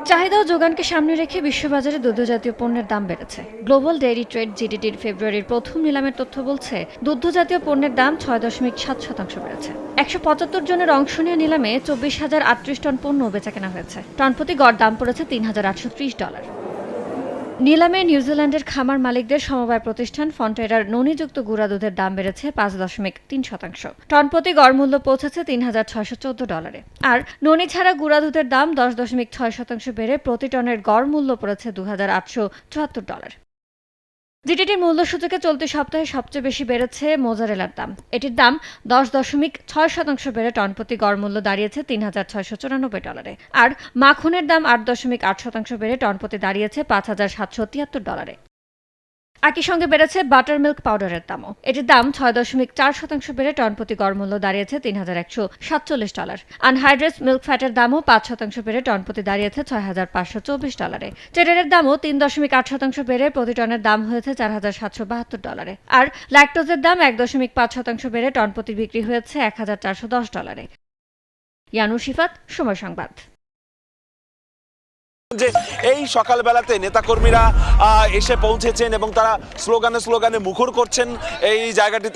চাহিদা ও যোগানকে সামনে রেখে বিশ্ববাজারে দুগ্ধজাতীয় পণ্যের দাম বেড়েছে। গ্লোবাল ডেইরি ট্রেড জিডিটির ফেব্রুয়ারির প্রথম নিলামের তথ্য বলছে দুগ্ধজাতীয় পণ্যের দাম 6.7% বেড়েছে। 175 জনের অংশ নিয়ে নিলামে 24,038 টন পণ্য বেচাকেনা হয়েছে। টনপ্রতি গড় দাম পড়েছে $3,830। নিলামে নিউজিল্যান্ডের খামার মালিকদের সমবায় প্রতিষ্ঠান ফন্টেরার ননিযুক্ত গুঁড়া দুধের দাম বেড়েছে 5.3%। টনপ্রতি গড় মূল্য পৌঁছেছে $3,614। আর ননি ছাড়া গুঁড়া দুধের দাম 10.6% বেড়ে প্রতি টনের গড় মূল্য পড়েছে $2,874। জিডিটির মূল্যসূচকে চলতি সপ্তাহে সবচেয়ে বেশি বেড়েছে মোজারেলার দাম। এটির দাম 10.6% বেড়ে টনপ্রতি গড় মূল্য দাঁড়িয়েছে $3,694। আর মাখনের দাম 8.8% বেড়ে টনপ্রতি দাঁড়িয়েছে $5,773। একই সঙ্গে বেড়েছে বাটার মিল্ক পাউডারের দামও। এটির দাম 6.4% বেড়ে টনপ্রতি গড় মূল্য দাঁড়িয়েছে $3,147। আনহাইড্রেস মিল্ক ফ্যাটের দামও 5% বেড়ে টনপ্রতি দাঁড়িয়েছে $6,524। চেডারের দামও 3.8% বেড়ে প্রতি টনের দাম হয়েছে $4,772। আর ল্যাকটোজের দাম 1.5% বেড়ে টনপ্রতি বিক্রি হয়েছে $1,410। ইয়ানুর শিফাত, সময় সংবাদ। যে এই সকালবেলাতে নেতাকর্মীরা এসে পৌঁছেছেন এবং তারা স্লোগানে মুখর করছেন এই জায়গাটিতে।